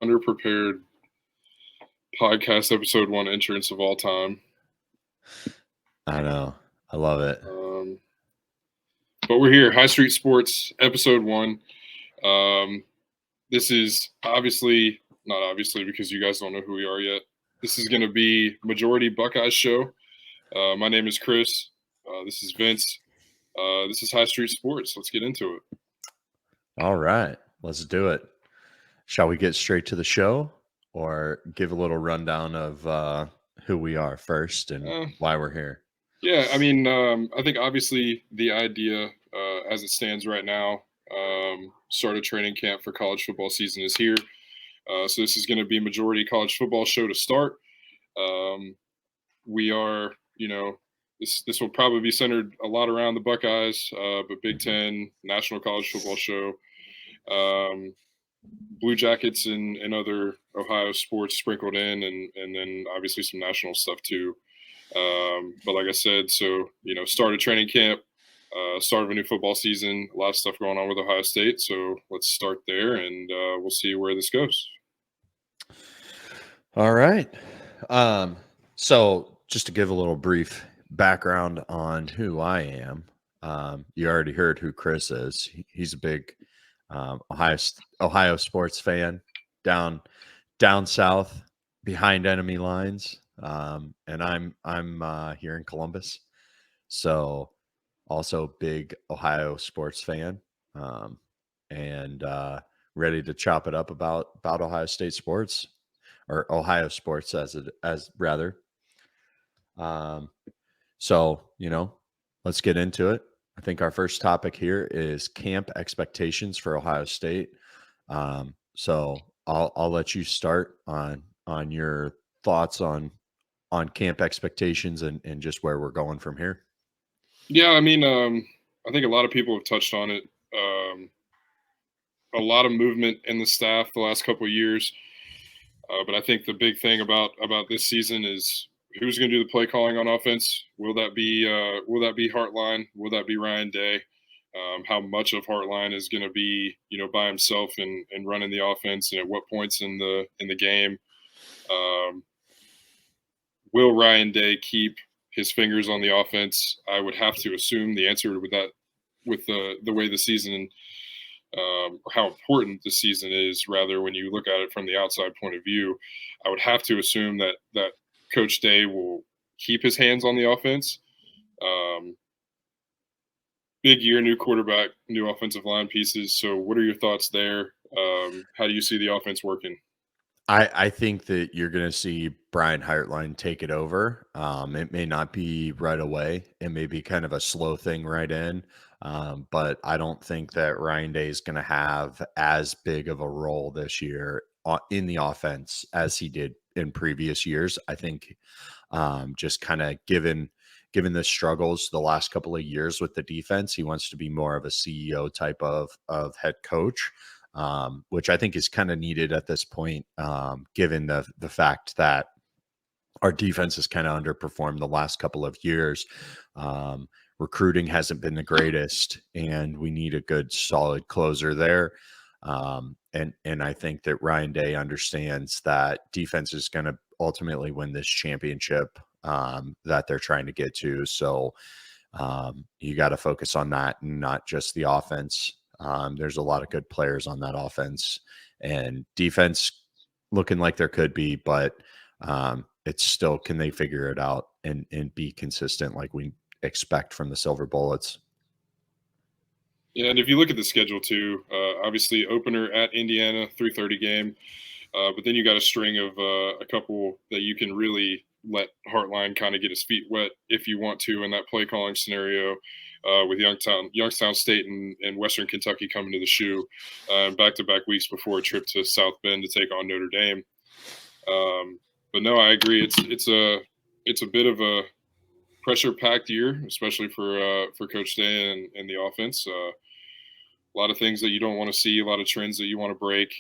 underprepared podcast episode 1 entrance of all time. I know. I love it. But we're here, High Street Sports, episode 1. This is not obviously because you guys don't know who we are yet. This is going to be Majority Buckeyes show. My name is Chris. This is Vince. This is High Street Sports. Let's get into it. All right, let's do it. Shall we get straight to the show or give a little rundown of who we are first and why we're here? Yeah, I mean, I think obviously the idea as it stands right now, start a training camp for college football season is here. So this is going to be Majority College Football show to start. We are, this will probably be centered a lot around the Buckeyes, but Big Ten, National College Football show, Blue Jackets and other Ohio sports sprinkled in, and then obviously some national stuff too. But like I said, so, start a training camp, start of a new football season, a lot of stuff going on with Ohio State. So let's start there and we'll see where this goes. All right. So just to give a little brief background on who I am, you already heard who Chris is. He's a big Ohio sports fan down south behind enemy lines. And I'm here in Columbus, so also big Ohio sports fan, and ready to chop it up about Ohio State sports, or Ohio sports as rather. So let's get into it. I think our first topic here is camp expectations for Ohio State. So I'll let you start on your thoughts on camp expectations and just where we're going from here. Yeah, I mean, I think a lot of people have touched on it. A lot of movement in the staff the last couple of years. But I think the big thing about this season is who's going to do the play calling on offense. Will that be Hartline? Will that be Ryan Day? How much of Hartline is going to be by himself and running the offense, and at what points in the game? Will Ryan Day keep his fingers on the offense? I would have to assume the answer with the way the season, or how important the season is, rather, when you look at it from the outside point of view, I would have to assume that Coach Day will keep his hands on the offense. Big year, new quarterback, new offensive line pieces. So what are your thoughts there? How do you see the offense working? I think that you're going to see Brian Hartline take it over. It may not be right away. It may be kind of a slow thing right in. But I don't think that Ryan Day is going to have as big of a role this year in the offense as he did in previous years. I think just kind of given the struggles the last couple of years with the defense, he wants to be more of a CEO type of head coach. Which I think is kind of needed at this point, given the fact that our defense has kind of underperformed the last couple of years. Recruiting hasn't been the greatest, and we need a good, solid closer there. And I think that Ryan Day understands that defense is going to ultimately win this championship that they're trying to get to. So you got to focus on that and not just the offense. There's a lot of good players on that offense, and defense looking like there could be, but it's still, can they figure it out and be consistent like we expect from the Silver Bullets? Yeah, and if you look at the schedule too, obviously opener at Indiana, 3:30 game, but then you got a string of a couple that you can really let Hartline kind of get his feet wet if you want to in that play calling scenario. With Youngstown State and Western Kentucky coming to the shoe, back-to-back weeks before a trip to South Bend to take on Notre Dame. But no, I agree. It's a bit of a pressure-packed year, especially for Coach Day and the offense. A lot of things that you don't want to see, a lot of trends that you want to break.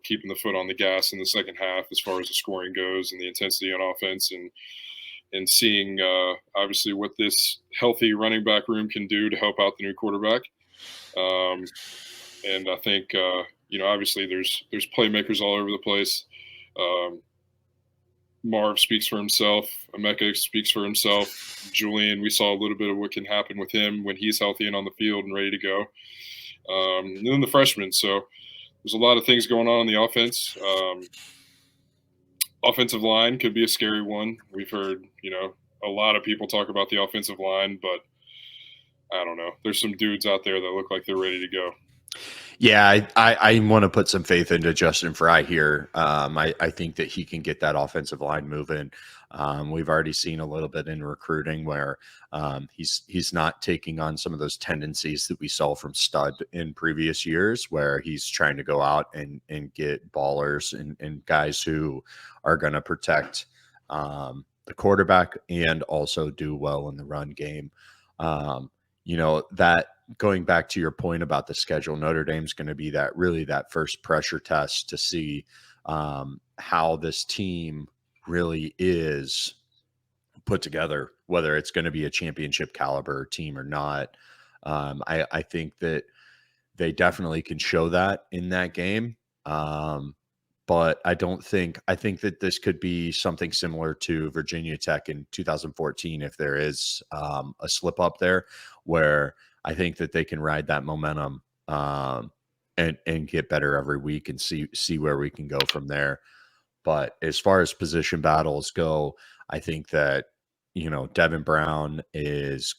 Keeping the foot on the gas in the second half as far as the scoring goes and the intensity on offense, and seeing obviously what this healthy running back room can do to help out the new quarterback. And I think Obviously there's playmakers all over the place. Um, Marv speaks for himself. Emeka speaks for himself. Julian, we saw a little bit of what can happen with him when he's healthy and on the field and ready to go. And then the freshmen. So there's a lot of things going on the offense. Offensive line could be a scary one. We've heard, a lot of people talk about the offensive line, but I don't know. There's some dudes out there that look like they're ready to go. Yeah, I want to put some faith into Justin Fry here. I think that he can get that offensive line moving. We've already seen a little bit in recruiting where he's not taking on some of those tendencies that we saw from Stud in previous years, where he's trying to go out and get ballers and guys who are going to protect the quarterback and also do well in the run game. That going back to your point about the schedule, Notre Dame's going to be that first pressure test to see how this team really is put together, whether it's going to be a championship caliber team or not. I think that they definitely can show that in that game. But I think that this could be something similar to Virginia Tech in 2014 if there is a slip up there, where I think that they can ride that momentum and get better every week and see where we can go from there. But as far as position battles go, I think that Devin Brown is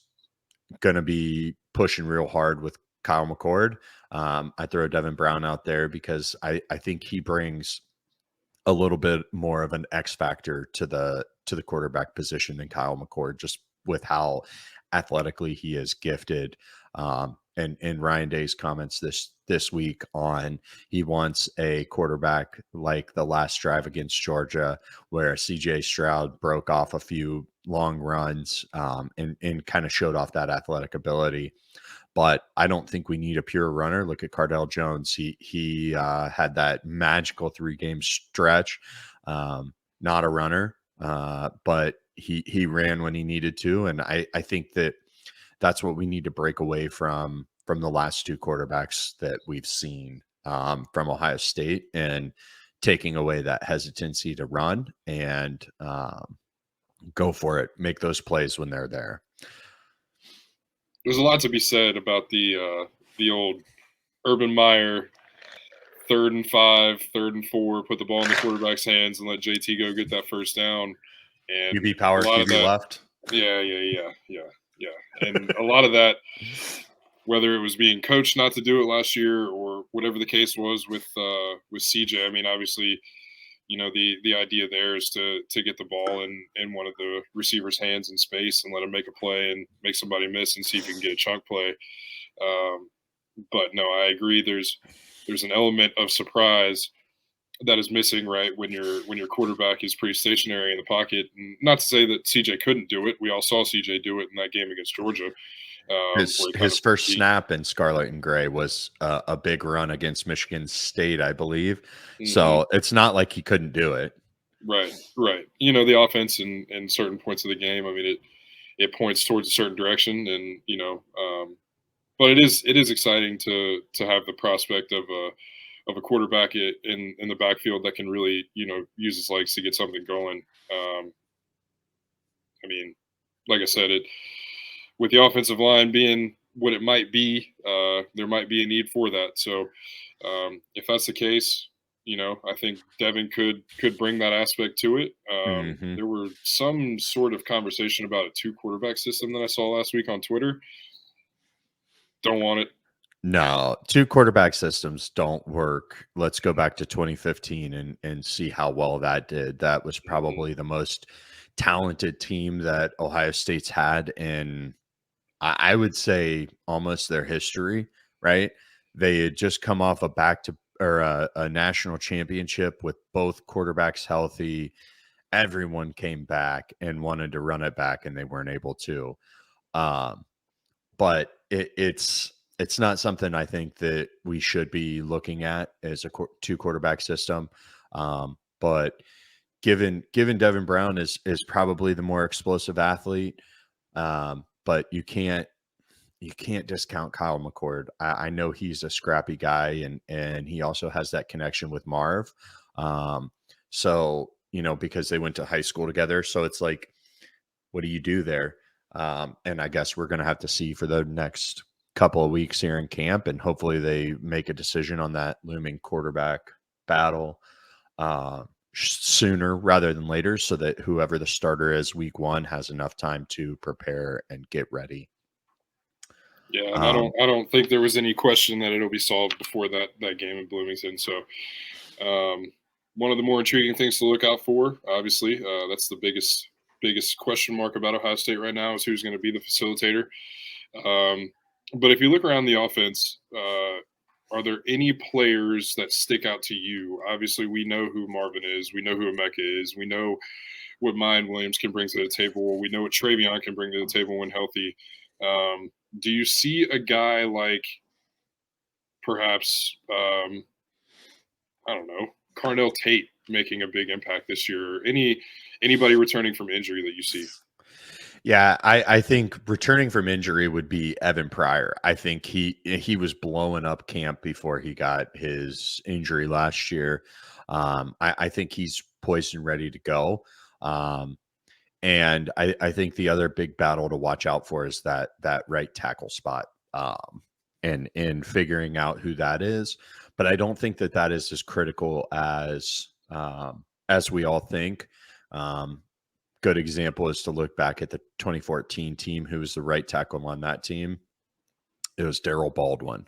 going to be pushing real hard with Kyle McCord. I throw Devin Brown out there because I think he brings a little bit more of an X factor to the quarterback position than Kyle McCord, just with how athletically he is gifted. And Ryan Day's comments this week on he wants a quarterback like the last drive against Georgia, where CJ Stroud broke off a few long runs and kind of showed off that athletic ability. But I don't think we need a pure runner. Look at Cardell Jones. He had that magical 3-game stretch. Not a runner, but he ran when he needed to, and I think that's what we need to break away from the last two quarterbacks that we've seen from Ohio State, and taking away that hesitancy to run and go for it, make those plays when they're there. There's a lot to be said about the old Urban Meyer 3rd and 5, 3rd and 4, put the ball in the quarterback's hands and let JT go get that first down. And QB power, QB left. Yeah. And a lot of that, whether it was being coached not to do it last year or whatever the case was with CJ. I mean, obviously, the idea there is to get the ball in one of the receiver's hands in space and let him make a play and make somebody miss and see if you can get a chunk play. But no, I agree. There's an element of surprise that is missing, right? When your quarterback is pretty stationary in the pocket. And not to say that CJ couldn't do it. We all saw CJ do it in that game against Georgia. His first snap in Scarlet and Gray was a big run against Michigan State, I believe. Mm-hmm. So it's not like he couldn't do it. Right. The offense in certain points of the game, I mean, it points towards a certain direction, and but it is exciting to have the prospect of a quarterback in the backfield that can really use his legs to get something going. I mean, like I said, with the offensive line being what it might be, there might be a need for that. So if that's the case, I think Devin could bring that aspect to it. There were some sort of conversation about a 2-quarterback system that I saw last week on Twitter. Don't want it. No, 2-quarterback systems don't work. Let's go back to 2015 and see how well that did. That was probably the most talented team that Ohio State's had in, I would say, almost their history, right? They had just come off a national championship with both quarterbacks healthy. Everyone came back and wanted to run it back, and they weren't able to. But it's not something I think that we should be looking at as a 2-quarterback system. But given Devin Brown is probably the more explosive athlete, but you can't you can't discount Kyle McCord. I know he's a scrappy guy, and he also has that connection with Marv. Um, so because they went to high school together, so it's like, what do you do there? And I guess we're going to have to see for the next couple of weeks here in camp, and hopefully they make a decision on that looming quarterback battle sooner rather than later, so that whoever the starter is week 1 has enough time to prepare and get ready. Yeah, and I don't think there was any question that it'll be solved before that game in Bloomington. So one of the more intriguing things to look out for, obviously, that's the biggest question mark about Ohio State right now is who's going to be the facilitator. But if you look around the offense, are there any players that stick out to you? Obviously, we know who Marvin is. We know who Emeka is. We know what Mayan Williams can bring to the table. We know what Travion can bring to the table when healthy. Do you see a guy like perhaps, I don't know, Carnell Tate making a big impact this year? Anybody returning from injury that you see? Yeah, I think returning from injury would be Evan Pryor. I think he was blowing up camp before he got his injury last year. I think he's poised and ready to go. And I think the other big battle to watch out for is that right tackle spot, and in figuring out who that is. But I don't think that is as critical as we all think. Good example is to look back at the 2014 team. Who was the right tackle on that team? It was Daryl Baldwin.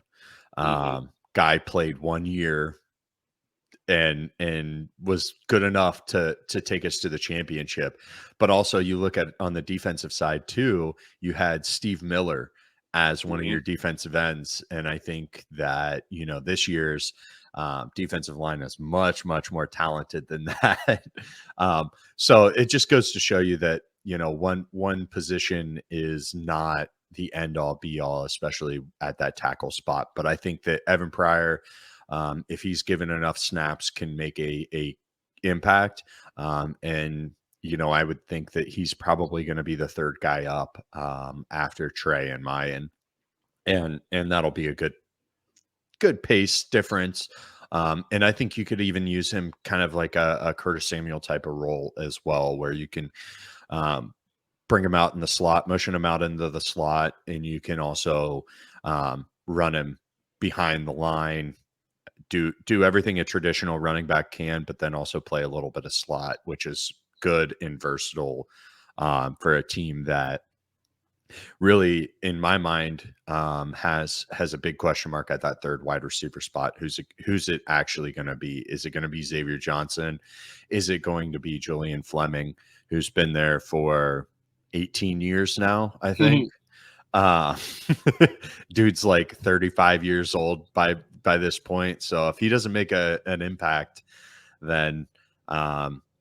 Guy played 1 year and was good enough to take us to the championship. But also you look at on the defensive side too, you had Steve Miller as one of your defensive ends. And I think that, this year's defensive line is much, much more talented than that. So it just goes to show you that, one position is not the end all be all, especially at that tackle spot. But I think that Evan Pryor, if he's given enough snaps, can make a impact. And I would think that he's probably going to be the third guy up after Trey and Mayan, and that'll be a good pace difference. And I think you could even use him kind of like a Curtis Samuel type of role as well, where you can bring him out in the slot, motion him out into the slot, and you can also run him behind the line, do everything a traditional running back can, but then also play a little bit of slot, which is good and versatile for a team that really, in my mind, has a big question mark at that third wide receiver spot. Who's it actually going to be? Is it going to be Xavier Johnson? Is it going to be Julian Fleming, who's been there for 18 years now, I think? Dude's like 35 years old by this point. So if he doesn't make an impact, then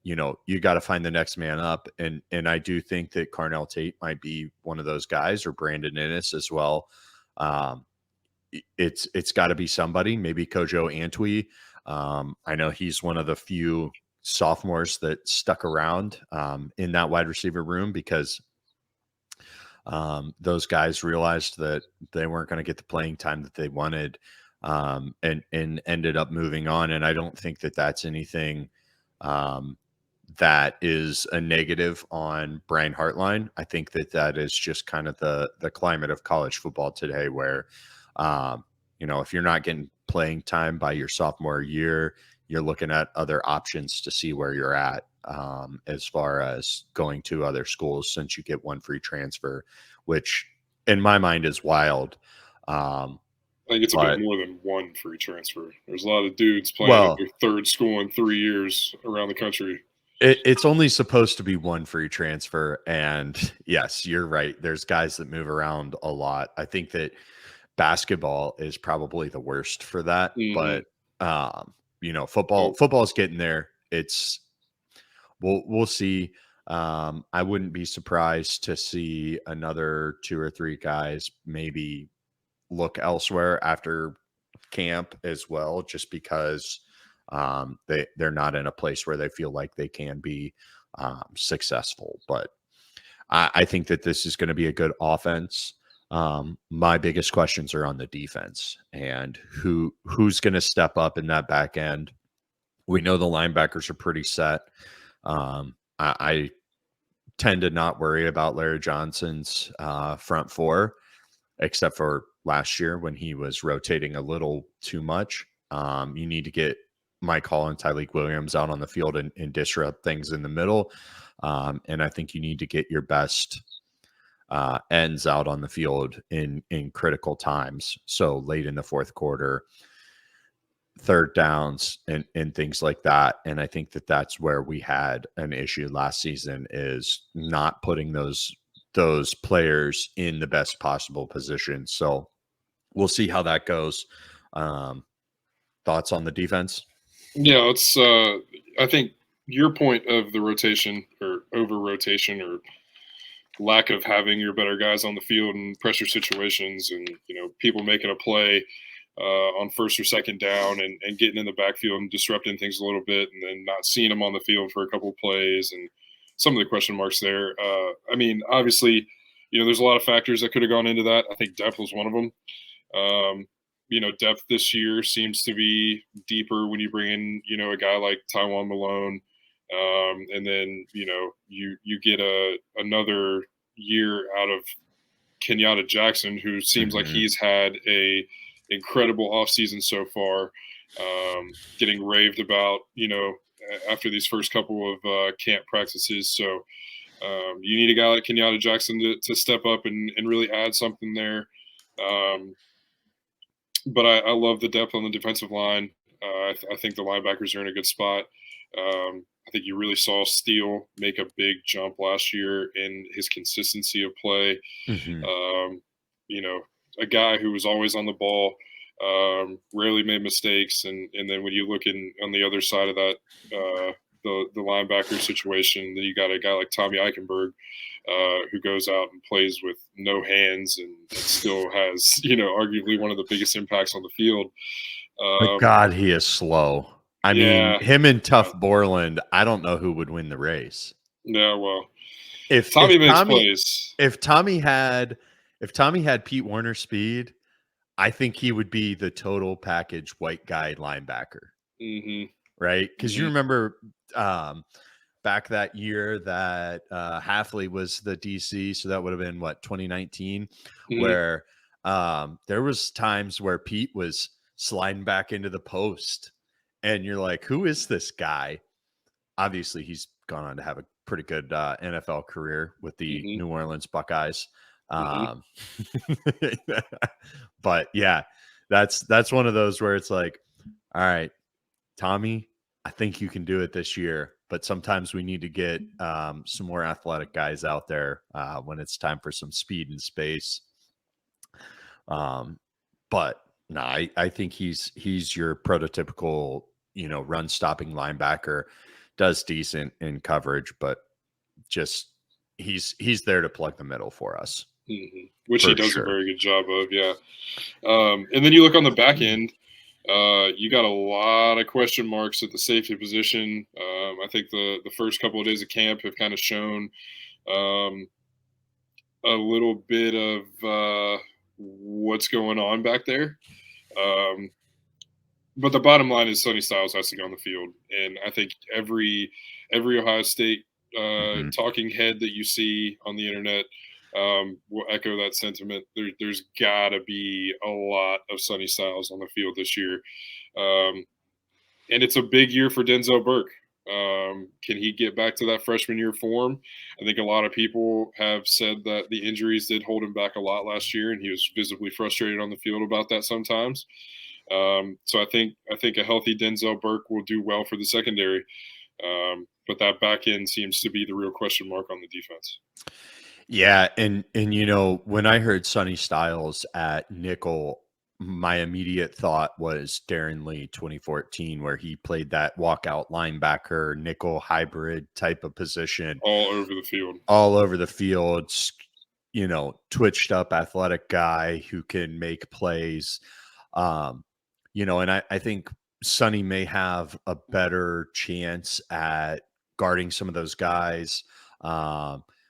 you got to find the next man up. And I do think that Carnell Tate might be one of those guys, or Brandon Innes as well. It's got to be somebody, maybe Kojo Antwi. I know he's one of the few sophomores that stuck around in that wide receiver room, because those guys realized that they weren't going to get the playing time that they wanted, and ended up moving on. And I don't think that that's anything that is a negative on Brian Hartline. I think that is just kind of the climate of college football today, where, if you're not getting playing time by your sophomore year, you're looking at other options to see where you're at, as far as going to other schools, since you get one free transfer, which in my mind is wild. I think it's a bit more than one free transfer. There's a lot of dudes playing at their third school in 3 years around the country. It's only supposed to be one free transfer. And yes, you're right. There's guys that move around a lot. I think that basketball is probably the worst for that. But, football's getting there. We'll see. I wouldn't be surprised to see another 2 or 3 guys maybe look elsewhere after camp as well, just because they're not in a place where they feel like they can be successful. But I think that this is going to be a good offense. My biggest questions are on the defense and who's going to step up in that back end. We know the linebackers are pretty set. I tend to not worry about Larry Johnson's front four, except for last year when he was rotating a little too much. You need to get Mike Hall and Tyleik Williams out on the field and disrupt things in the middle. And I think you need to get your best ends out on the field in critical times. So late in the fourth quarter, third downs and things like that. And I think that that's where we had an issue last season, is not putting those players in the best possible position. So we'll see how that goes. Thoughts on the defense? Yeah, it's I think your point of the rotation or over rotation or lack of having your better guys on the field in pressure situations, and people making a play on first or second down and getting in the backfield and disrupting things a little bit, and then not seeing them on the field for a couple of plays, and some of the question marks there. I mean, obviously, there's a lot of factors that could have gone into that. I think depth was one of them. Depth this year seems to be deeper when you bring in, a guy like Tywone Malone. And then, you get another year out of Kenyatta Jackson, who seems like he's had a incredible offseason so far, getting raved about, after these first couple of camp practices. So you need a guy like Kenyatta Jackson to step up and really add something there. But I love the depth on the defensive line. I think the linebackers are in a good spot. I think you really saw Steele make a big jump last year in his consistency of play. A guy who was always on the ball, rarely made mistakes. And then when you look on the other side of that, the linebacker situation, then you got a guy like Tommy Eichenberg, who goes out and plays with no hands and still has, arguably one of the biggest impacts on the field. But God, he is slow. I mean, him and Tough Borland, I don't know who would win the race. Yeah, well, if Tommy makes plays. If Tommy had Pete Werner speed, I think he would be the total package white guy linebacker. Right? Because you remember back that year that Hafley was the DC, so that would have been 2019, where there was times where Pete was sliding back into the post, and you're like, who is this guy? Obviously, he's gone on to have a pretty good NFL career with the New Orleans Buckeyes. But yeah, that's one of those where it's like, all right, Tommy, I think you can do it this year, but sometimes we need to get some more athletic guys out there when it's time for some speed and space. But no, I think he's your prototypical, run stopping linebacker, does decent in coverage, but just he's there to plug the middle for us. Which he does a very good job of, yeah. And then you look on the back end, you got a lot of question marks at the safety position. I think the first couple of days of camp have kind of shown a little bit of what's going on back there. But the bottom line is Sonny Styles has to go on the field. And I think every Ohio State talking head that you see on the internet will echo that sentiment. There's got to be a lot of Sonny Styles on the field this year. And it's a big year for Denzel Burke. Can he get back to that freshman year form? I think a lot of people have said that the injuries did hold him back a lot last year, and he was visibly frustrated on the field about that sometimes. So I think a healthy Denzel Burke will do well for the secondary. But that back end seems to be the real question mark on the defense. Yeah, and when I heard Sonny Styles at nickel, my immediate thought was Darren Lee 2014, where he played that walkout linebacker nickel hybrid type of position. All over the field, twitched up athletic guy who can make plays. And I think Sonny may have a better chance at guarding some of those guys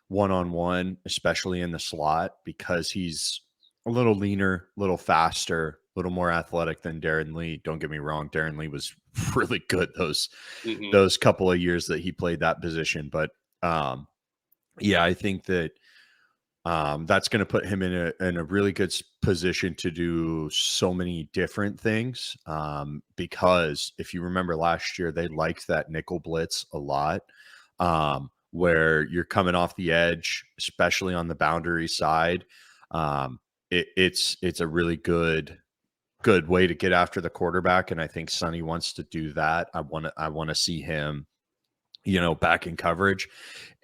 one-on-one, especially in the slot, because he's a little leaner, a little faster, a little more athletic than Darren Lee. Don't get me wrong, Darren Lee was really good Hmm. those couple of years that he played that position. But um, yeah, I think that that's going to put him in a really good position to do so many different things. Because if you remember last year, they liked that nickel blitz a lot, where you're coming off the edge, especially on the boundary side. Um, it's a really good way to get after the quarterback, and I think Sonny wants to do that. I want to see him, back in coverage,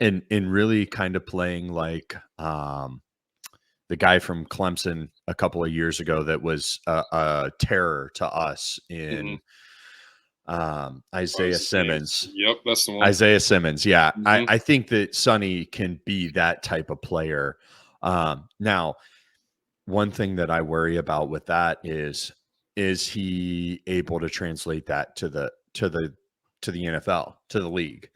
and really kind of playing like the guy from Clemson a couple of years ago that was a terror to us Hmm. in What Isaiah was his name? Simmons. Yep, that's the one. Isaiah Simmons, yeah. I, Hmm. I think that Sonny can be that type of player. Now, one thing that I worry about with that is he able to translate that to the NFL, to the league?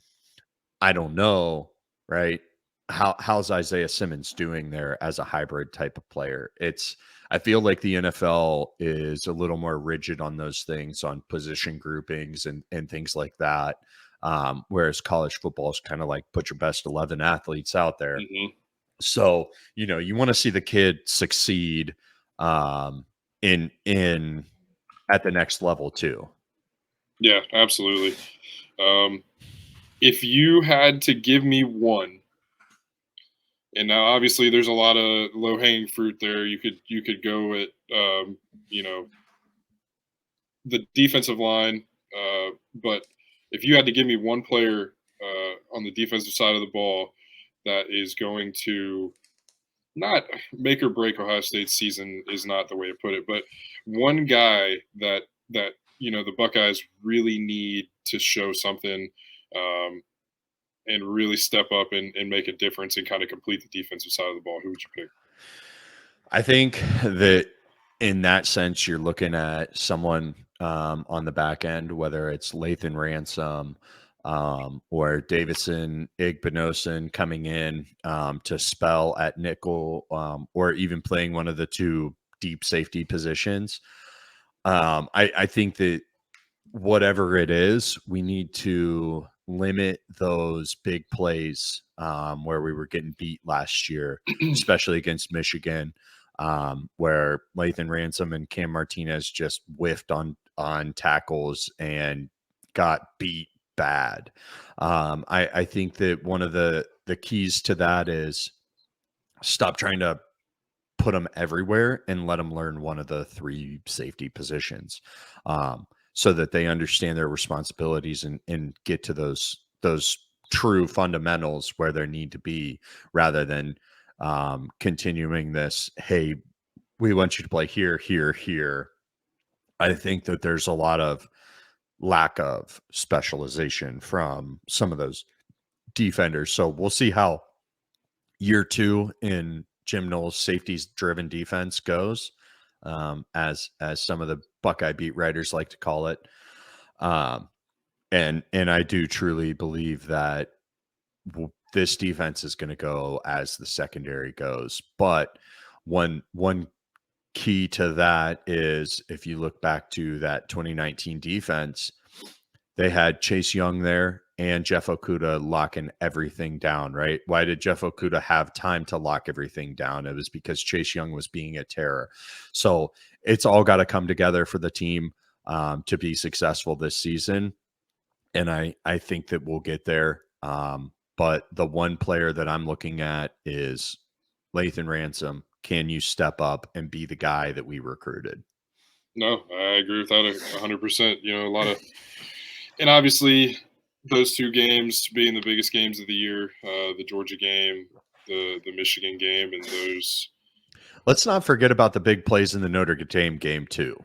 I don't know, right? How's Isaiah Simmons doing there as a hybrid type of player? I feel like the NFL is a little more rigid on those things, on position groupings and things like that. Whereas college football is kind of like put your best 11 athletes out there. Hmm. So, you want to see the kid succeed in at the next level too. Yeah, absolutely. Um, if you had to give me one, and now obviously there's a lot of low hanging fruit there. You could go at you know the defensive line, but if you had to give me one player on the defensive side of the ball that is going to not make or break Ohio State's season is not the way to put it, but one guy that the Buckeyes really need to show something, um, and really step up and make a difference and kind of complete the defensive side of the ball. Who would you pick? I think that in that sense, you're looking at someone on the back end, whether it's Lathan Ransom or Davidson Igbinosun coming in to spell at nickel, or even playing one of the two deep safety positions. I think that whatever it is, we need to limit those big plays where we were getting beat last year, especially against Michigan, where Lathan Ransom and Cam Martinez just whiffed on tackles and got beat bad. I think that one of the keys to that is stop trying to put them everywhere and let them learn one of the three safety positions, so that they understand their responsibilities and get to those true fundamentals where they need to be, rather than continuing this, hey, we want you to play here, here, here. I think that there's a lot of lack of specialization from some of those defenders. So we'll see how year two in Jim Knowles' safeties driven defense goes, as some of the Buckeye beat writers like to call it. Um, and I do truly believe that this defense is going to go as the secondary goes. But one key to that is, if you look back to that 2019 defense, they had Chase Young there and Jeff Okuda locking everything down, right? Why did Jeff Okuda have time to lock everything down? It was because Chase Young was being a terror. So it's all got to come together for the team to be successful this season. And I think that we'll get there. But the one player that I'm looking at is Lathan Ransom. Can you step up and be the guy that we recruited? No, I agree with that 100%. A lot of, and obviously those two games being the biggest games of the year, the Georgia game, the Michigan game, and those. Let's not forget about the big plays in the Notre Dame game too,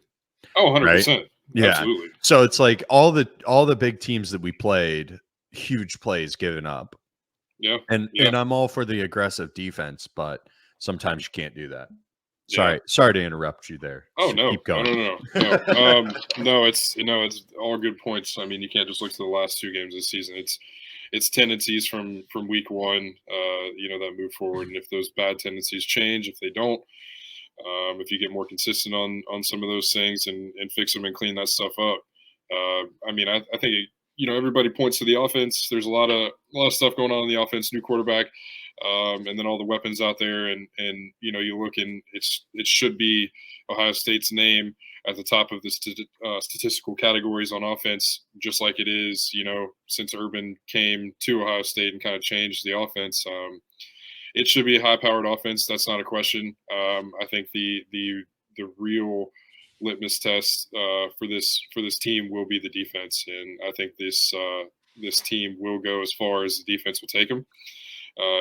Oh, right? 100%. Yeah. Absolutely. So it's like all the big teams that we played, huge plays given up. Yeah. And Yeah. and I'm all for the aggressive defense, but sometimes you can't do that. Yeah. Sorry to interrupt you there. Oh no, Keep no, going. no, no, no. No, it's all good points. I mean, you can't just look to the last two games this season. It's tendencies from week one, that move forward, and if those bad tendencies change, if they don't, If you get more consistent on some of those things and fix them and clean that stuff up. I mean, I think everybody points to the offense. There's a lot of stuff going on in the offense. New quarterback, and then all the weapons out there, and you look and it should be Ohio State's name at the top of the statistical categories on offense, just like it is, since Urban came to Ohio State and kind of changed the offense. It should be a high-powered offense. That's not a question. I think the real litmus test for this team will be the defense, and I think this team will go as far as the defense will take them.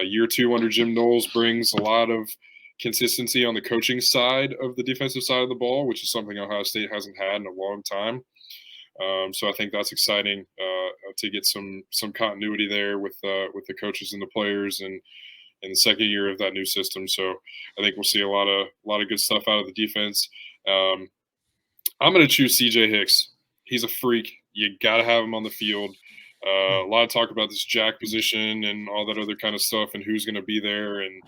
Year 2 under Jim Knowles brings a lot of consistency on the coaching side of the defensive side of the ball, which is something Ohio State hasn't had in a long time. So I think that's exciting to get some continuity there with the coaches and the players, and in the second year of that new system. So I think we'll see a lot of good stuff out of the defense. I'm going to choose CJ Hicks. He's a freak. You got to have him on the field. A lot of talk about this jack position and all that other kind of stuff, and who's going to be there, and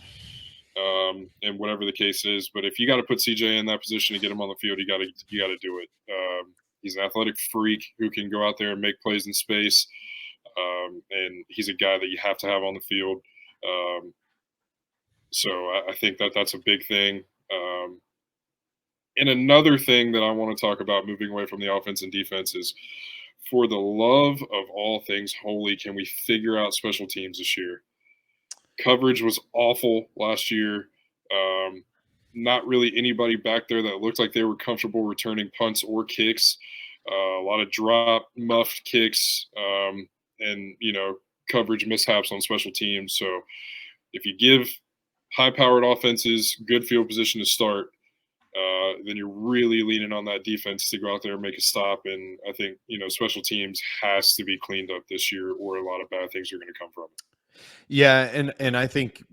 whatever the case is. But if you got to put CJ in that position to get him on the field, you got to do it. He's an athletic freak who can go out there and make plays in space, and he's a guy that you have to have on the field. So I think that's a big thing. And another thing that I want to talk about moving away from the offense and defense is, for the love of all things holy, can we figure out special teams this year? Coverage was awful last year. Not really anybody back there that looked like they were comfortable returning punts or kicks. A lot of drop, muffed kicks, and coverage mishaps on special teams. So if you give high-powered offenses good field position to start, then you're really leaning on that defense to go out there and make a stop. And I think, special teams has to be cleaned up this year, or a lot of bad things are going to come from it. Yeah, and I think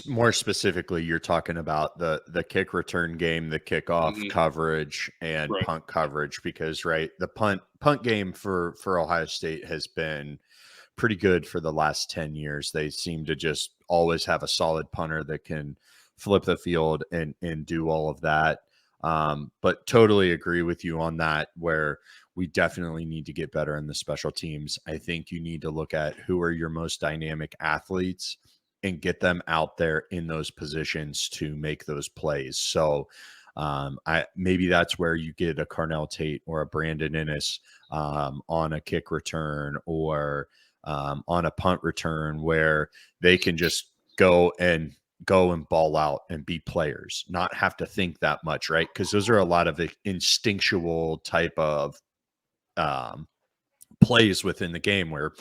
more specifically, you're talking about the kick return game, the kickoff coverage, and Right. punt coverage, because the punt game for Ohio State has been pretty good for the last 10 years. They seem to just always have a solid punter that can flip the field and do all of that. But totally agree with you on that, where we definitely need to get better in the special teams. I think you need to look at who are your most dynamic athletes and get them out there in those positions to make those plays. So maybe that's where you get a Carnell Tate or a Brandon Inniss on a kick return, or on a punt return, where they can just go and ball out and be players, not have to think that much, right? Because those are a lot of instinctual type of plays within the game, where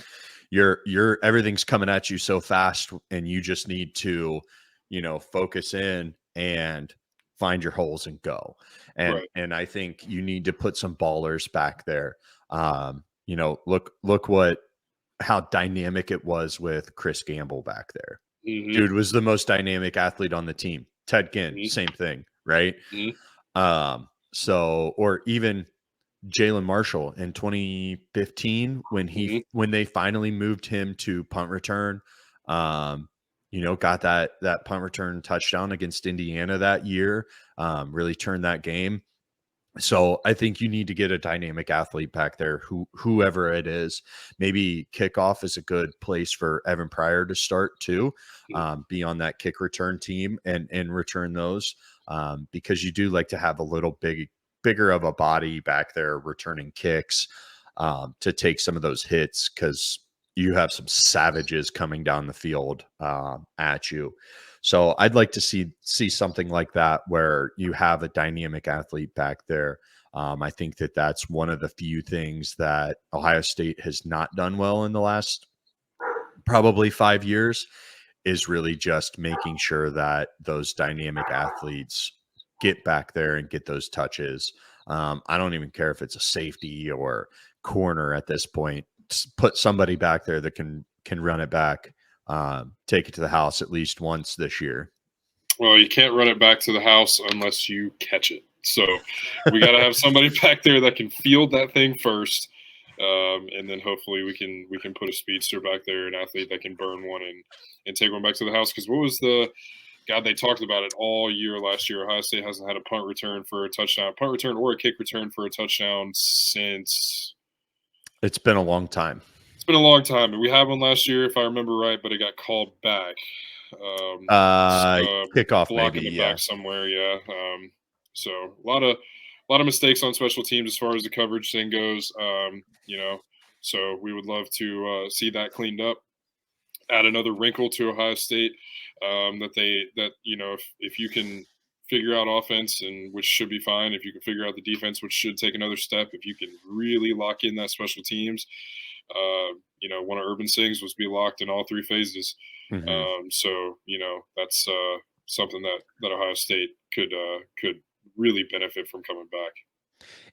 you're everything's coming at you so fast, and you just need to focus in and find your holes and go. And Right. and I think you need to put some ballers back there. Look how dynamic it was with Chris Gamble back there. Dude was the most dynamic athlete on the team. Ted Ginn, same thing, right? So, or even Jalen Marshall in 2015, when they finally moved him to punt return, got that punt return touchdown against Indiana that year, really turned that game. So I think you need to get a dynamic athlete back there, whoever it is. Maybe kickoff is a good place for Evan Pryor to start too, be on that kick return team and return those, because you do like to have a little bigger of a body back there returning kicks, to take some of those hits, because you have some savages coming down the field at you. So I'd like to see something like that, where you have a dynamic athlete back there. I think that's one of the few things that Ohio State has not done well in the last probably 5 years, is really just making sure that those dynamic athletes get back there and get those touches. I don't even care if it's a safety or corner at this point. Just put somebody back there that can run it back. Take it to the house at least once this year. Well, you can't run it back to the house unless you catch it. So we got to have somebody back there that can field that thing first, and then hopefully we can put a speedster back there, an athlete that can burn one and take one back to the house. Because what was the God, they talked about it all year last year. Ohio State hasn't had a punt return for a touchdown, punt return or a kick return for a touchdown since It's been a long time. it's been a long time. And we had one last year, if I remember right, but it got called back. Um, Kickoff Block maybe, in the yeah. back somewhere, yeah. So a lot of mistakes on special teams as far as the coverage thing goes. So we would love to see that cleaned up. Add another wrinkle to Ohio State, if you can figure out offense, and which should be fine. If you can figure out the defense, which should take another step. If you can really lock in that special teams, one of Urban's things was be locked in all three phases. Mhm. That's something that Ohio State could really benefit from coming back.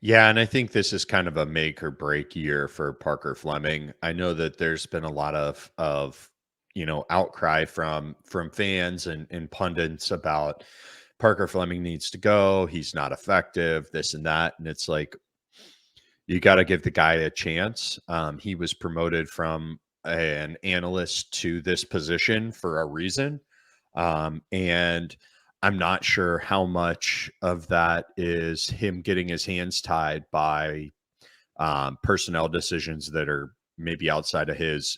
Yeah, and I think this is kind of a make or break year for Parker Fleming. I know that there's been a lot of outcry from fans and pundits about Parker Fleming needs to go. He's not effective, this and that. And it's like you got to give the guy a chance. He was promoted from an analyst to this position for a reason. And I'm not sure how much of that is him getting his hands tied by personnel decisions that are maybe outside of his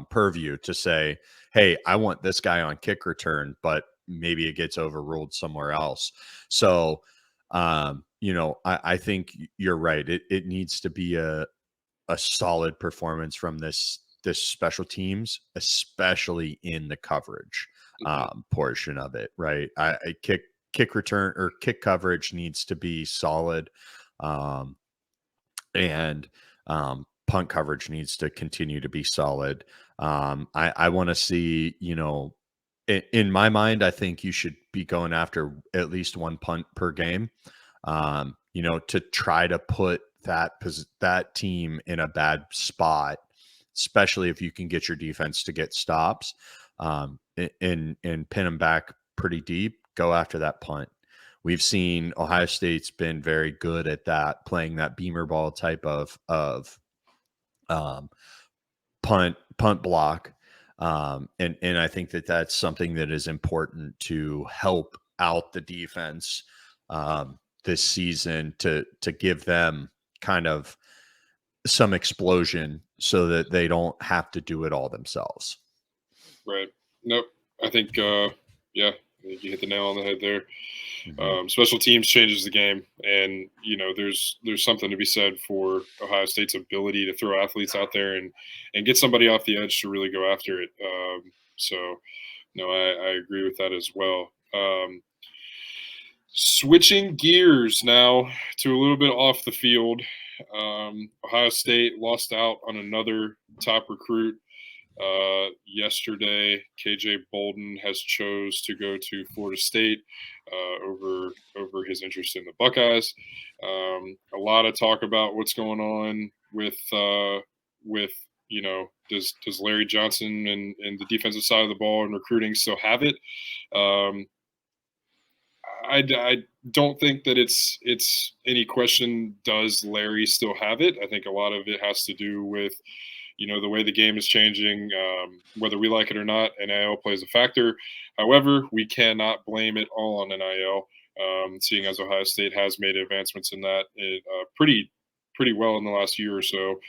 purview to say, hey, I want this guy on kick return, but maybe it gets overruled somewhere else. So, I think you're right. It needs to be a solid performance from this special teams, especially in the coverage portion of it. Right, I kick return or kick coverage needs to be solid, and punt coverage needs to continue to be solid. I want to see, in my mind, I think you should be going after at least one punt per game, to try to put that team in a bad spot, especially if you can get your defense to get stops, and pin them back pretty deep. Go after that punt. We've seen Ohio State's been very good at that, playing that beamer ball type of um, punt block, and I think that that's something that is important to help out the defense this season to give them kind of some explosion so that they don't have to do it all themselves. Right. Nope. I think, yeah, I think you hit the nail on the head there. Mhm. Special teams changes the game, and there's something to be said for Ohio State's ability to throw athletes out there and get somebody off the edge to really go after it. So, no, I agree with that as well. Switching gears now to a little bit off the field. Ohio State lost out on another top recruit yesterday. KJ Bolden has chose to go to Florida State over his interest in the Buckeyes. A lot of talk about what's going on with does Larry Johnson and the defensive side of the ball and recruiting still have it? I don't think that it's any question. Does Larry still have it? I think a lot of it has to do with the way the game is changing. Whether we like it or not, NIL plays a factor. However, we cannot blame it all on NIL, seeing as Ohio State has made advancements in that pretty well in the last year or so.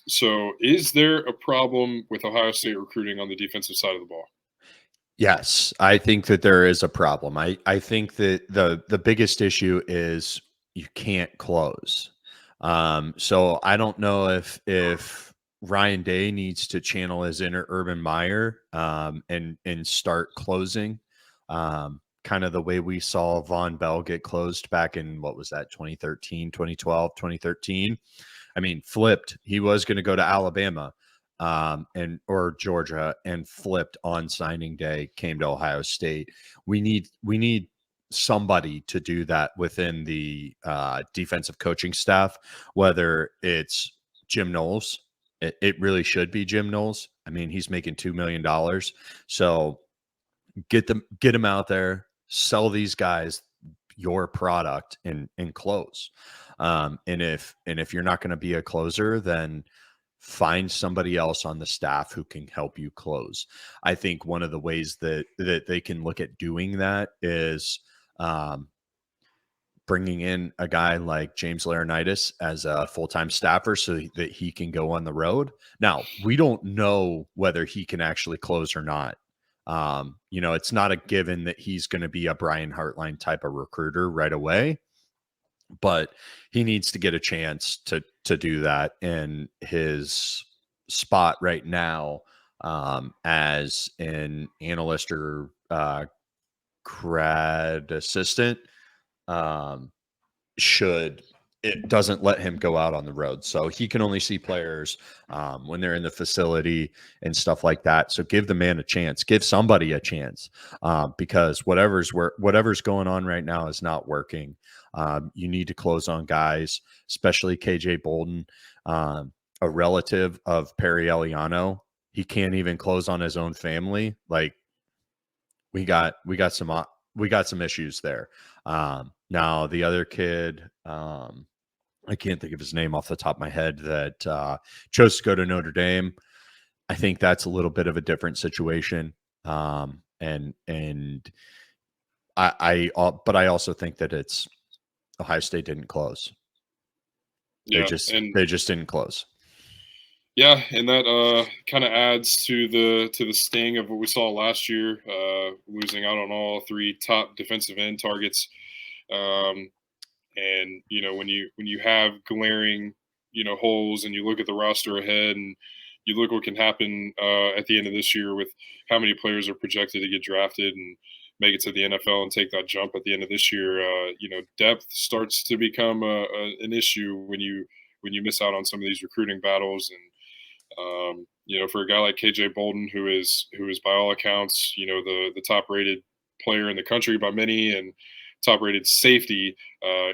So, is there a problem with Ohio State recruiting on the defensive side of the ball? Yes, I think that there is a problem. I think that the biggest issue is you can't close. So I don't know if Ryan Day needs to channel his inner Urban Meyer, and start closing, kind of the way we saw Von Bell get closed back in, what was that, 2013, 2012, 2013. I mean, flipped. He was going to go to Alabama, or Georgia, and flipped on signing day, came to Ohio State. We need somebody to do that within the defensive coaching staff, whether it's Jim Knowles. It really should be Jim Knowles. I mean, he's making $2 million. So get him out there, sell these guys your product, and close. And if you're not going to be a closer, then find somebody else on the staff who can help you close. I think one of the ways that they can look at doing that is um, bringing in a guy like James Laurinaitis as a full-time staffer so that he can go on the road. Now, we don't know whether he can actually close or not. It's not a given that he's going to be a Brian Hartline type of recruiter right away, but he needs to get a chance to do that. And his spot right now as an analyst or grad assistant um, it doesn't let him go out on the road. So he can only see players when they're in the facility and stuff like that. So give the man a chance, give somebody a chance because whatever's going on right now is not working. You need to close on guys, especially KJ Bolden, a relative of Perry Eliano. He can't even close on his own family. Like we got some issues there. Now the other kid, I can't think of his name off the top of my head, that chose to go to Notre Dame. I think that's a little bit of a different situation. And but I also think that it's Ohio State didn't close. They just didn't close. Yeah, and that kind of adds to the sting of what we saw last year, losing out on all three top defensive end targets. And when you have glaring holes, and you look at the roster ahead, and you look what can happen at the end of this year with how many players are projected to get drafted and make it to the NFL and take that jump at the end of this year, depth starts to become an issue when you miss out on some of these recruiting battles. And for a guy like KJ Bolden, who is by all accounts, the top rated player in the country by many, and top rated safety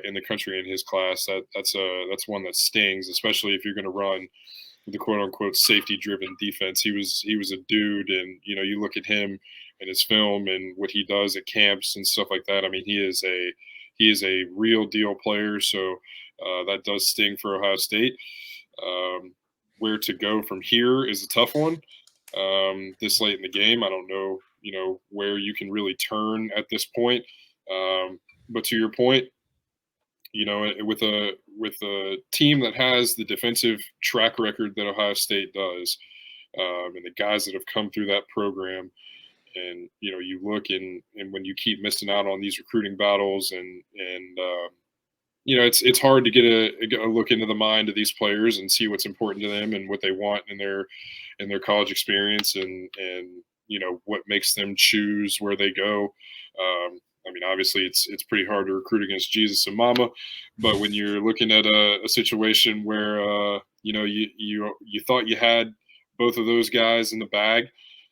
in the country in his class, that's one that stings, especially if you're going to run the quote unquote safety driven defense. He was a dude, and you look at him and his film and what he does at camps and stuff like that. I mean, he is a real deal player. So that does sting for Ohio State. Where to go from here is a tough one. This late in the game, I don't know, where you can really turn at this point. But to your point, with a team that has the defensive track record that Ohio State does, and the guys that have come through that program, and you look and when you keep missing out on these recruiting battles, and it's hard to get a look into the mind of these players and see what's important to them and what they want in their college experience, and what makes them choose where they go. I mean, obviously, it's pretty hard to recruit against Jesus and Mama, but when you're looking at a situation where you thought you had both of those guys in the bag,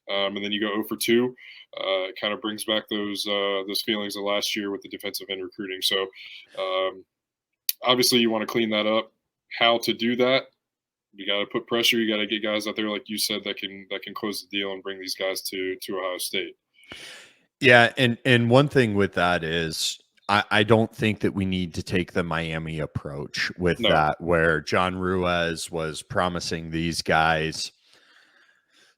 and then you go 0 for 2, it kind of brings back those feelings of last year with the defensive end recruiting. So obviously, you want to clean that up. How to do that? You got to put pressure. You got to get guys out there, like you said, that can close the deal and bring these guys to Ohio State. Yeah, and one thing with that is I don't think that we need to take the Miami approach with that, where John Ruiz was promising these guys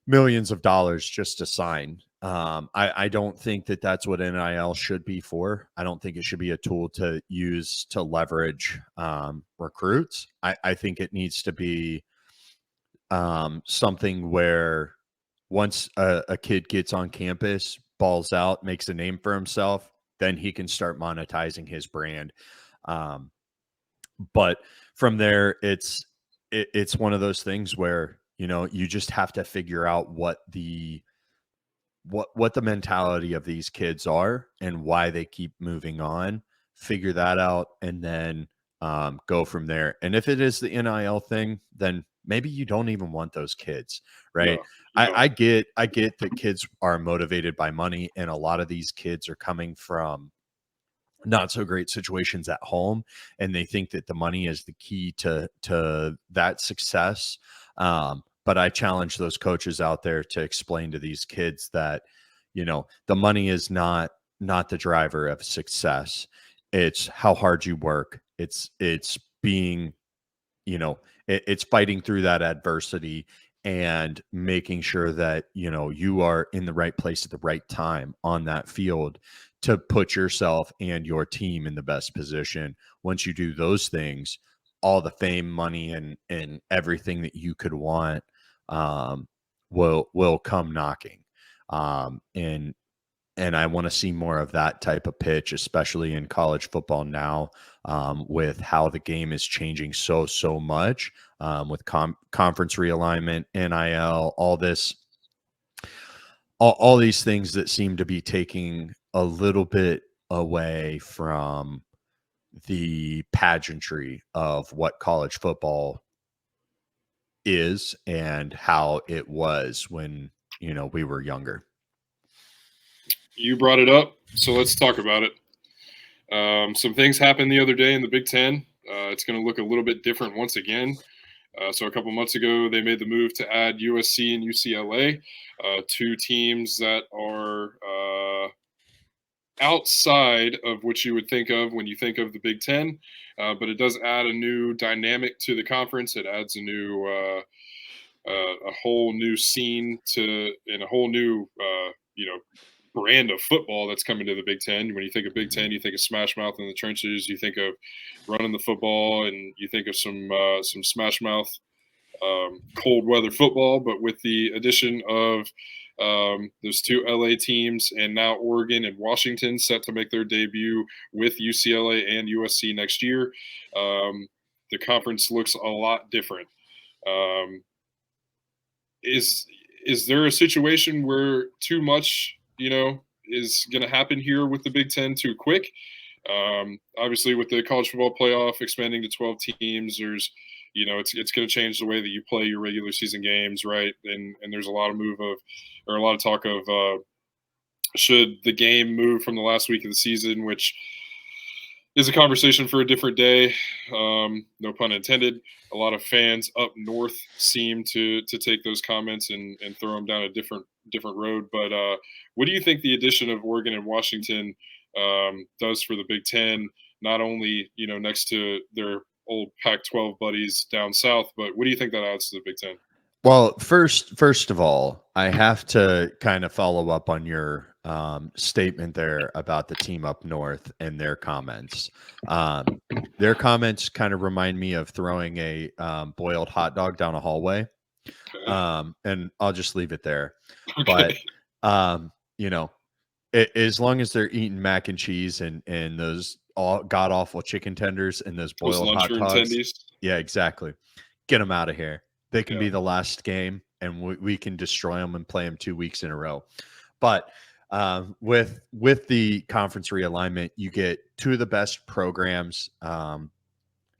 millions of dollars just to sign. I don't think that that's what NIL should be for. I don't think it should be a tool to use to leverage recruits. I think it needs to be something where once a kid gets on campus, balls out, makes a name for himself, then he can start monetizing his brand. But from there, it's one of those things where you just have to figure out what the mentality of these kids are and why they keep moving on. Figure that out, and then go from there. And if it is the NIL thing, then maybe you don't even want those kids, right? No. I get that kids are motivated by money, and a lot of these kids are coming from not so great situations at home, and they think that the money is the key to that success. But I challenge those coaches out there to explain to these kids that, the money is not the driver of success. It's how hard you work. It's being, it's fighting through that adversity and making sure that, you know, you are in the right place at the right time on that field to put yourself and your team in the best position. Once you do those things, all the fame, money, and everything that you could want um, will come knocking. And I want to see more of that type of pitch, especially in college football now, with how the game is changing so much, with conference realignment, NIL, all this, all these things that seem to be taking a little bit away from the pageantry of what college football is and how it was when, you know, we were younger. You brought it up, so let's talk about it. Some things happened the other day in the Big Ten. It's going to look a little bit different once again. So a couple months ago, they made the move to add USC and UCLA, two teams that are outside of what you would think of when you think of the Big Ten. But it does add a new dynamic to the conference. It adds a whole new scene to and a whole new brand of football that's coming to the Big Ten. When you think of Big Ten, you think of Smash Mouth in the trenches. You think of running the football, and you think of some Smash Mouth cold weather football. But with the addition of those two LA teams, and now Oregon and Washington set to make their debut with UCLA and USC next year, the conference looks a lot different. Is there a situation where too much, is going to happen here with the Big Ten too quick? Obviously, with the college football playoff expanding to 12 teams, there's, it's going to change the way that you play your regular season games, right? And there's a lot of talk of should the game move from the last week of the season, which is a conversation for a different day. No pun intended. A lot of fans up north seem to take those comments and throw them down a different road. But what do you think the addition of Oregon and Washington does for the Big Ten? Not only next to their old Pac-12 buddies down south, but what do you think that adds to the Big Ten? Well, first of all, I have to kind of follow up on your statement there about the team up north and their comments. Their comments kind of remind me of throwing a boiled hot dog down a hallway. Okay. And I'll just leave it there. Okay. But as long as they're eating mac and cheese and those all god awful chicken tenders and those boiled hot dogs, yeah, exactly. Get them out of here. They can be the last game, and we can destroy them and play them 2 weeks in a row. But with the conference realignment, you get two of the best programs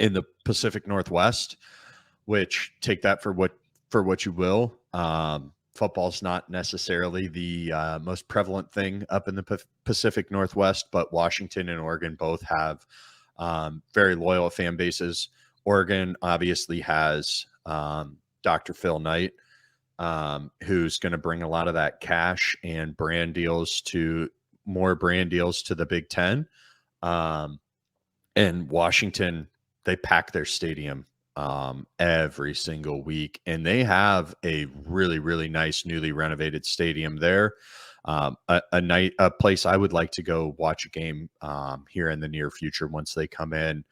in the Pacific Northwest, which take that for what you will. Football's not necessarily the most prevalent thing up in the Pacific Northwest, but Washington and Oregon both have very loyal fan bases. Oregon obviously has Dr. Phil Knight, who's going to bring a lot of that cash and more brand deals to the Big Ten. And Washington, they pack their stadium every single week, and they have a really, really nice newly renovated stadium there. A place I would like to go watch a game here in the near future once they come in.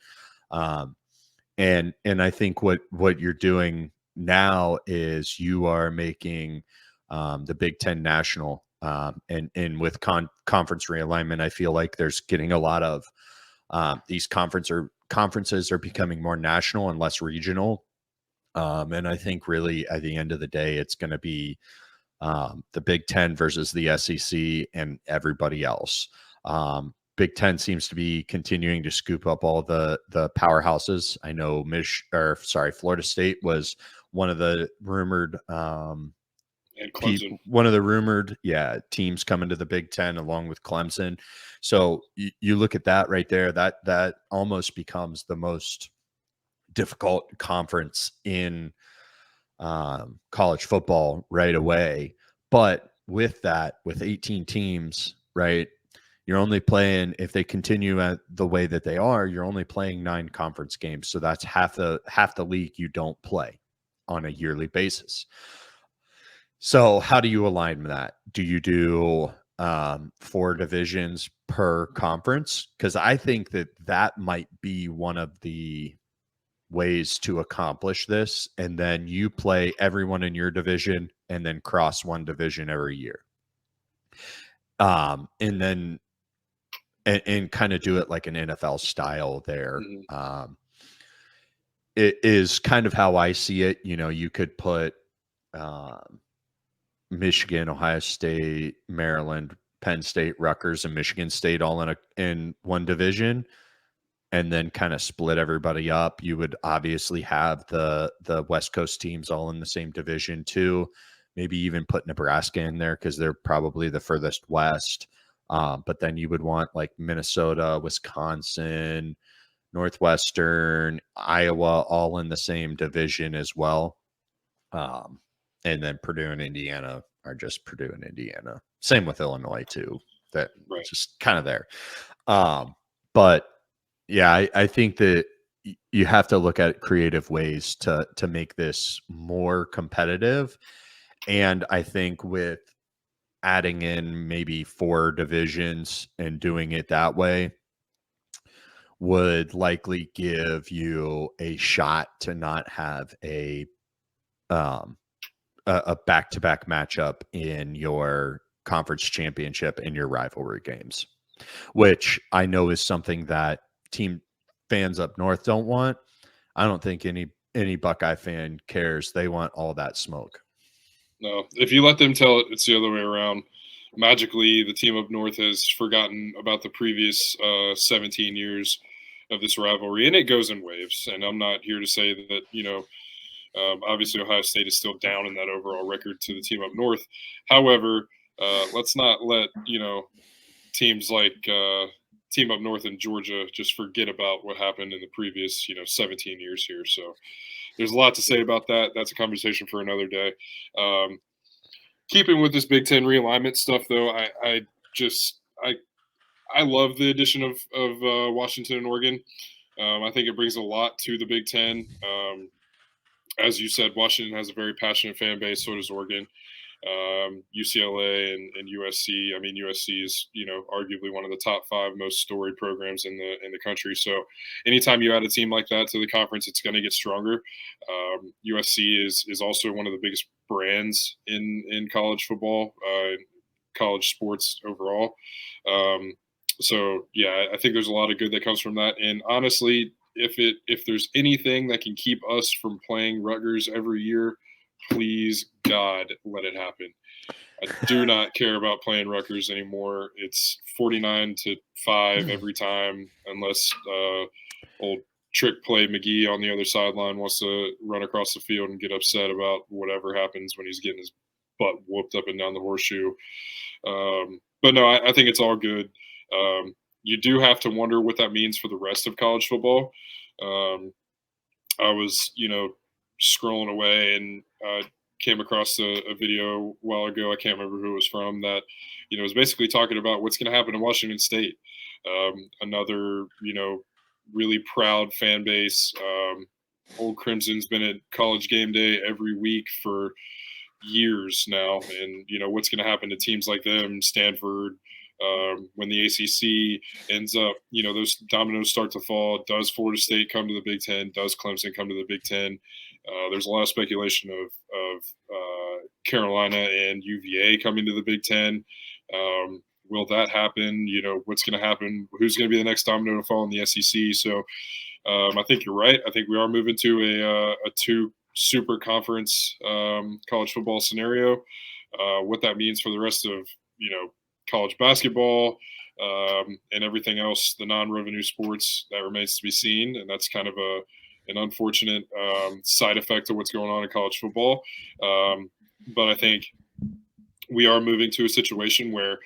And I think what you're doing now is you are making the Big Ten national, and with conference realignment, I feel like there's getting a lot of these conferences are becoming more national and less regional. And I think really at the end of the day, it's going to be the Big Ten versus the SEC and everybody else. Big Ten seems to be continuing to scoop up all the powerhouses. I know Florida State was one of the rumored teams coming to the Big Ten along with Clemson. So you look at that right there, that almost becomes the most difficult conference in college football right away. But with 18 teams, right, you're only playing, if they continue at the way that they are, you're only playing 9 conference games. So that's half the league you don't play on a yearly basis. So how do you align that? Do you do 4 divisions per conference? Because I think that that might be one of the ways to accomplish this. And then you play everyone in your division and then cross one division every year. And then and kind of do it like an NFL style there. It is kind of how I see it. You know, you could put Michigan, Ohio State, Maryland, Penn State, Rutgers, and Michigan State all in one division, and then kind of split everybody up. You would obviously have the West Coast teams all in the same division too. Maybe even put Nebraska in there because they're probably the furthest west. But then you would want like Minnesota, Wisconsin, Northwestern, Iowa, all in the same division as well. And then Purdue and Indiana are just Purdue and Indiana. Same with Illinois too. That Right. just kind of there. But yeah, I think that you have to look at creative ways to make this more competitive. And I think with adding in maybe 4 divisions and doing it that way would likely give you a shot to not have a back-to-back matchup in your conference championship in your rivalry games, which I know is something that team fans up north don't want. I don't think any Buckeye fan cares. They want all that smoke. No, if you let them tell it, it's the other way around. Magically, the team up north has forgotten about the previous 17 years of this rivalry, and it goes in waves. And I'm not here to say that, obviously Ohio State is still down in that overall record to the team up north. However, let's not let teams like team up north in Georgia just forget about what happened in the previous 17 years here. So there's a lot to say about that. That's a conversation for another day. Keeping with this Big Ten realignment stuff, though, I love the addition of Washington and Oregon. I think it brings a lot to the Big Ten. As you said, Washington has a very passionate fan base. So does Oregon, UCLA, and USC. I mean, USC is arguably one of the top 5 most storied programs in the country. So anytime you add a team like that to the conference, it's going to get stronger. USC is also one of the biggest brands in college football, college sports overall. So yeah, I think there's a lot of good that comes from that. And honestly, if there's anything that can keep us from playing Rutgers every year, please God, let it happen. I do not care about playing Rutgers anymore. It's 49-5 every time, unless old trick play McGee on the other sideline wants to run across the field and get upset about whatever happens when he's getting his butt whooped up and down the horseshoe. But no, I think it's all good. You do have to wonder what that means for the rest of college football. I was, scrolling away and came across a video a while ago. I can't remember who it was from that, was basically talking about what's going to happen in Washington State. Another, really proud fan base. Old Crimson's been at College Game Day every week for years now. And, what's going to happen to teams like them, Stanford, when the ACC ends up, those dominoes start to fall. Does Florida State come to the Big Ten? Does Clemson come to the Big Ten? There's a lot of speculation of Carolina and UVA coming to the Big Ten. Will that happen? What's going to happen? Who's going to be the next domino to fall in the SEC? So I think you're right. I think we are moving to a 2 super conference college football scenario. What that means for the rest of, college basketball and everything else, the non-revenue sports, that remains to be seen. And that's kind of an unfortunate side effect of what's going on in college football. But I think we are moving to a situation where,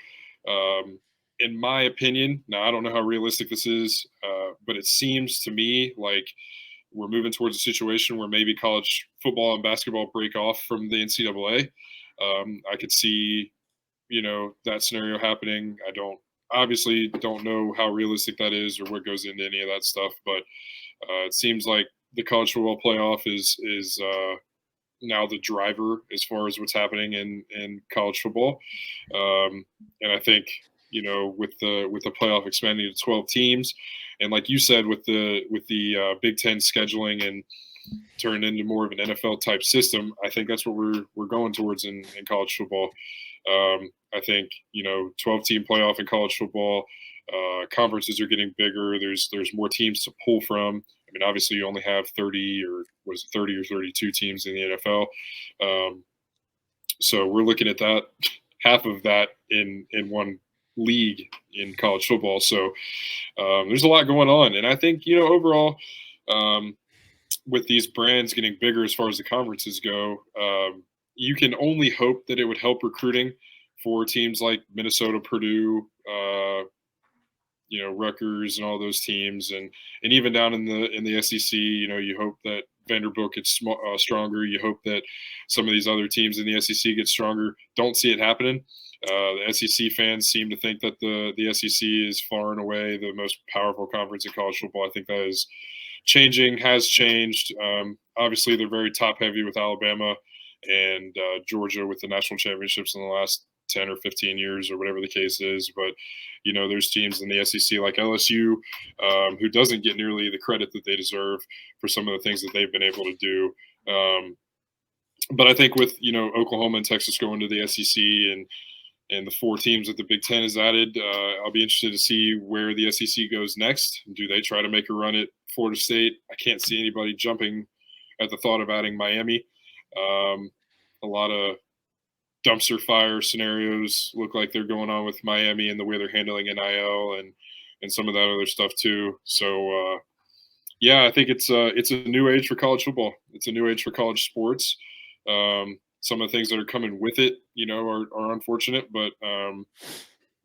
in my opinion, now I don't know how realistic this is, but it seems to me like we're moving towards a situation where maybe college football and basketball break off from the NCAA. I could see, that scenario happening. obviously don't know how realistic that is or what goes into any of that stuff, but it seems like the college football playoff is now the driver as far as what's happening in college football. And I think with the playoff expanding to 12 teams, and like you said, with the Big Ten scheduling and turn into more of an NFL type system, I think that's what we're going towards in college football. I think 12-team playoff in college football. Conferences are getting bigger. There's more teams to pull from. I mean, obviously, you only have 30 or 32 teams in the NFL. So we're looking at that, half of that in one league in college football. So there's a lot going on, and I think overall, with these brands getting bigger as far as the conferences go, you can only hope that it would help recruiting for teams like Minnesota, Purdue, Rutgers, and all those teams, and even down in the SEC. You hope that Vanderbilt gets stronger. You hope that some of these other teams in the SEC get stronger. Don't see it happening. The SEC fans seem to think that the SEC is far and away the most powerful conference in college football. I think that is changing, has changed. Obviously, they're very top heavy with Alabama and Georgia with the national championships in the last 10 or 15 years or whatever the case is. But, there's teams in the SEC like LSU who doesn't get nearly the credit that they deserve for some of the things that they've been able to do. But I think with, Oklahoma and Texas going to the SEC and the 4 teams that the Big Ten has added, I'll be interested to see where the SEC goes next. Do they try to make a run at Florida State? I can't see anybody jumping at the thought of adding Miami. A lot of dumpster fire scenarios look like they're going on with Miami and the way they're handling NIL and some of that other stuff too. So I think it's a new age for college football. It's a new age for college sports. Some of the things that are coming with it, are unfortunate, but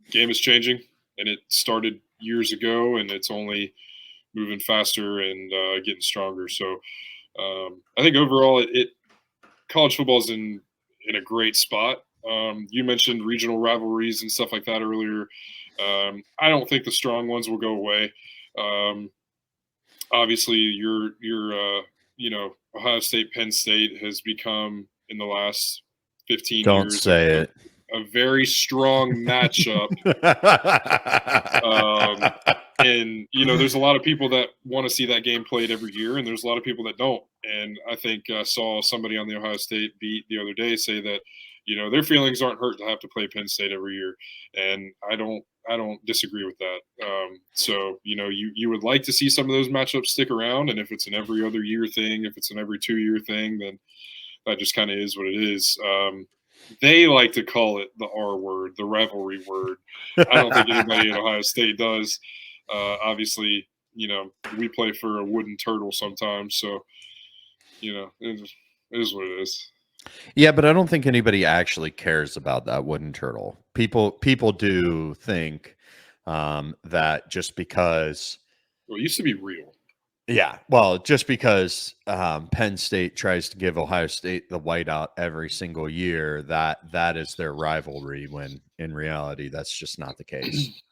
game is changing, and it started years ago, and it's only moving faster and getting stronger. So I think overall, college football is in a great spot. You mentioned regional rivalries and stuff like that earlier. I don't think the strong ones will go away. Obviously, your Ohio State, Penn State has become in the last 15 Don't years say it. a very strong matchup. And there's a lot of people that want to see that game played every year, and there's a lot of people that don't. And I think I saw somebody on the Ohio State beat the other day say that their feelings aren't hurt to have to play Penn State every year, and I don't disagree with that. So you would like to see some of those matchups stick around, and if it's an every other year thing, if it's an every 2-year thing, then that just kind of is what it is. They like to call it the R word, the rivalry word. I don't think anybody at Ohio State does. Obviously, we play for a wooden turtle sometimes, so it is what it is. Yeah, but I don't think anybody actually cares about that wooden turtle. People do think that just because. Well, it used to be real. Yeah, well, just because Penn State tries to give Ohio State the whiteout every single year, that is their rivalry, when in reality, that's just not the case.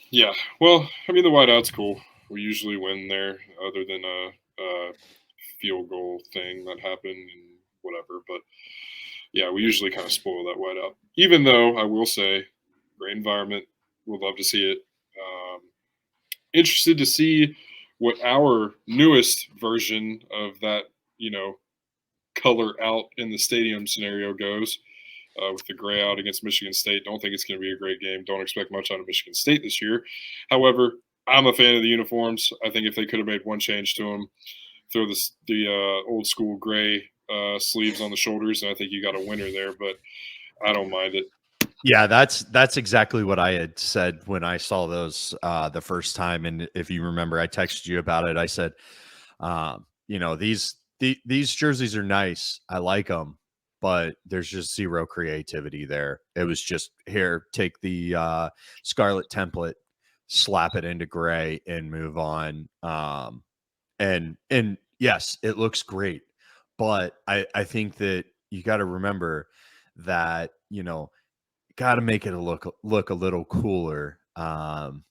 Yeah, well, I mean, the whiteout's cool. We usually win there, other than a field goal thing that happened and whatever. But yeah, we usually kind of spoil that whiteout. Even though I will say, great environment, would love to see it. Interested to see what our newest version of that, color out in the stadium scenario goes with the gray out against Michigan State. Don't think it's going to be a great game. Don't expect much out of Michigan State this year. However, I'm a fan of the uniforms. I think if they could have made one change to them, throw the old school gray sleeves on the shoulders, and I think you got a winner there. But I don't mind it. Yeah, that's exactly what I had said when I saw those the first time. And if you remember, I texted you about it. I said, these jerseys are nice. I like them, but there's just zero creativity there. It was just, here, take the scarlet template, slap it into gray, and move on. And yes, it looks great, but I think that you got to remember that got to make it look a little cooler And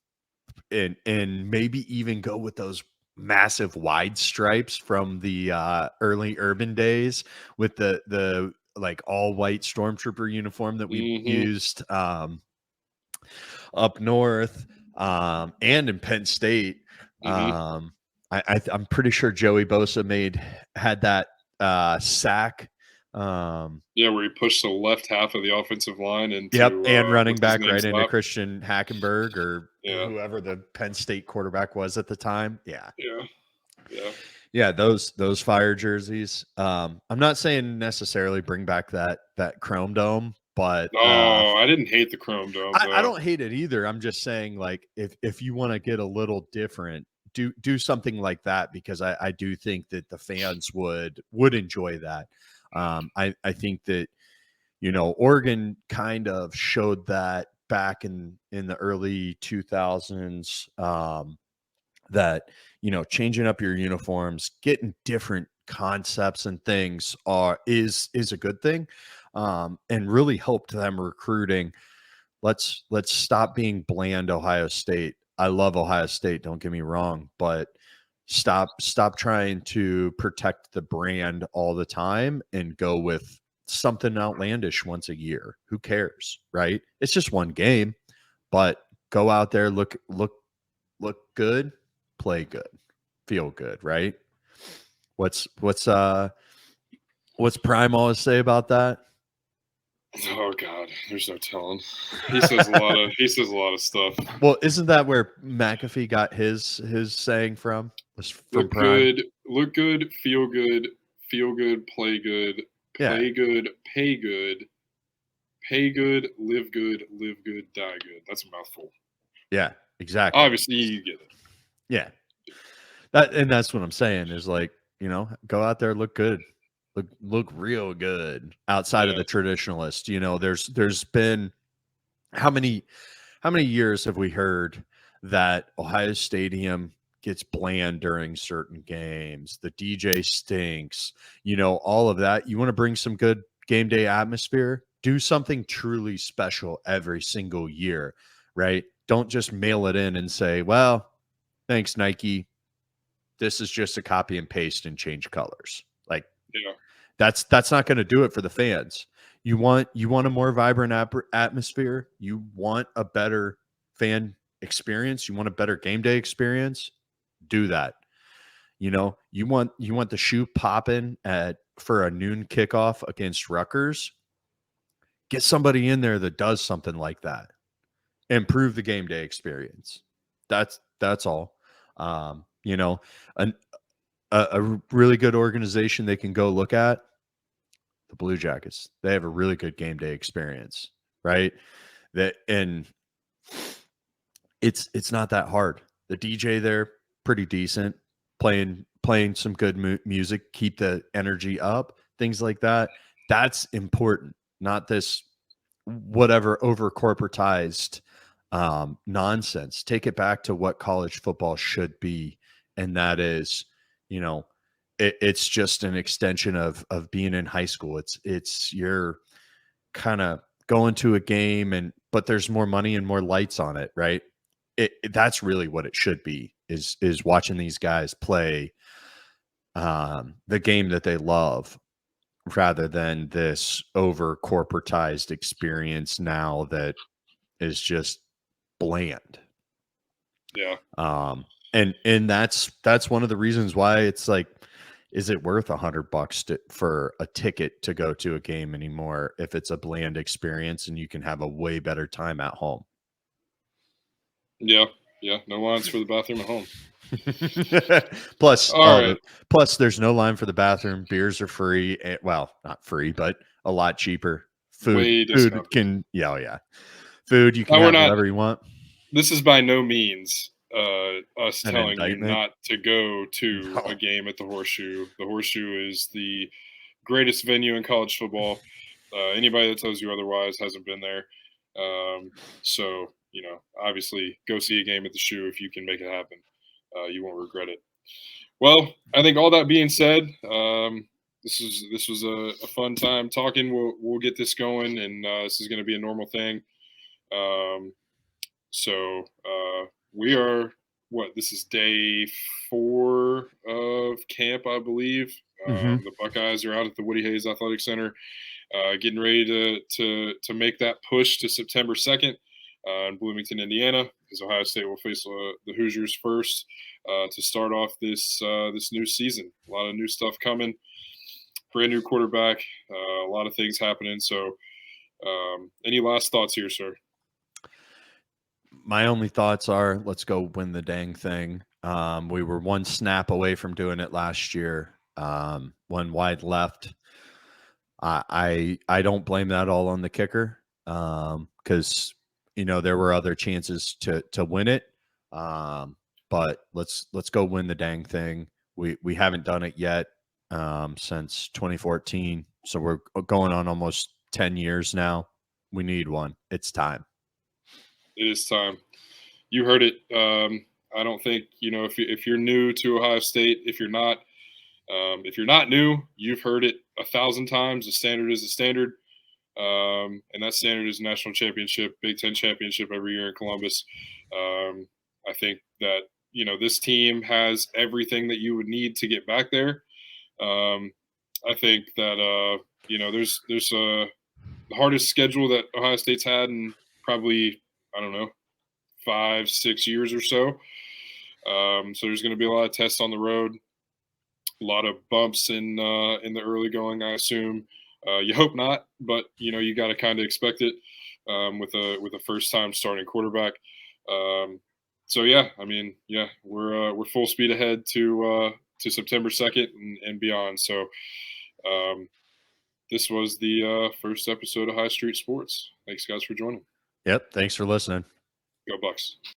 maybe even go with those massive wide stripes from the early urban days with the like all white stormtrooper uniform that we Mm-hmm. used up north and in Penn State. Mm-hmm. I'm pretty sure Joey Bosa had that sack. Yeah, where he pushed the left half of the offensive line Yep, into and running what's his back name's right into lap. Christian Hackenberg or Yeah, whoever the Penn State quarterback was at the time. Yeah. yeah, yeah. Yeah, those fire jerseys. I'm not saying necessarily bring back that chrome dome, but Oh, I didn't hate the Chrome Dome I though. don't hate it either. I'm just saying, like, if you want to get a little different, do something like that because I do think that the fans would enjoy that. I think that Oregon kind of showed that back in the early 2000s. That changing up your uniforms, getting different concepts and things is a good thing, and really helped them recruiting. Let's stop being bland Ohio State. I love Ohio State, don't get me wrong, but stop trying to protect the brand all the time and go with something outlandish once a year. Who cares, right? It's just one game, but go out there, look good, play good, feel good, right? What's Prime always say about that? Oh God, there's no telling. He says a lot of stuff. Well, isn't that where McAfee got his saying from? Was from Prime? Look good, feel good, play good, Yeah, pay good, live good, die good. That's a mouthful. yeah, exactly. Obviously, you get it. Yeah, that's what I'm saying is like go out there, look good, look real good outside of Yeah, the traditionalist. There's been how many years have we heard that Ohio Stadium gets bland during certain games? The DJ stinks, all of that. You want to bring some good game day atmosphere? Do something truly special every single year, right? Don't just mail it in and say, well, thanks, Nike. This is just a copy and paste and change colors. Like yeah, that's not going to do it for the fans. You want a more vibrant atmosphere. You want a better fan experience. You want a better game day experience. Do that. You want the shoe popping at for a noon kickoff against Rutgers. Get somebody in there that does something like that. Improve the game day experience. That's all. You know, an, a really good organization they can go look at the Blue Jackets. They have a really good game day experience, right? That and it's not that hard. The DJ there pretty decent, playing some good music, keep the energy up, things like that. That's important. Not this whatever over corporatized nonsense. Take it back to what college football should be, and that is, you know, it's just an extension of being in high school. It's you're kind of going to a game, but there's more money and more lights on it, right? That's really what it should be is watching these guys play the game that they love rather than this over corporatized experience now that is just bland. yeah. And that's one of the reasons why it's like, is it worth $100 for a ticket to go to a game anymore if it's a bland experience and you can have a way better time at home? Yeah, yeah. No lines for the bathroom at home. plus All right. plus there's no line for the bathroom. Beers are free. Well, not free, but a lot cheaper. Way Food discounted. can yeah. Food you can Now we're have not. whatever you want. This is by no means us An telling you indictment. not to go to a No. game at the Horseshoe. The Horseshoe is the greatest venue in college football. Anybody that tells you otherwise hasn't been there. So obviously, go see a game at the Shoe if you can make it happen. You won't regret it. Well, I think all that being said, this was a fun time talking. We'll get this going, and this is going to be a normal thing. Um, So we are this is day 4 of camp, I believe. Hmm. The Buckeyes are out at the Woody Hayes Athletic Center, getting ready to make that push to September 2nd in Bloomington, Indiana, because Ohio State will face the Hoosiers first to start off this new season. A lot of new stuff coming, brand new quarterback, a lot of things happening. So, any last thoughts here, sir? My only thoughts are let's go win the dang thing. We were one snap away from doing it last year. One wide left. I don't blame that all on the kicker, because there were other chances to win it. But let's go win the dang thing. We haven't done it yet since 2014, so we're going on almost 10 years now. We need one. It's time. It is time. You heard it. I don't think if you're new to Ohio State, if you're not new, you've heard it 1,000 times. The standard is the standard, and that standard is national championship, Big Ten championship every year in Columbus. I think that this team has everything that you would need to get back there. I think that there's the hardest schedule that Ohio State's had in probably, I don't know, 5-6 years or so. So there's going to be a lot of tests on the road, a lot of bumps in the early going, I assume. You hope not, but you got to kind of expect it with a first time starting quarterback. So yeah, I mean, yeah, we're full speed ahead to September 2nd and beyond. So um, this was the first episode of High Street Sports. Thanks guys for joining. Yep. Thanks for listening. Go Bucks.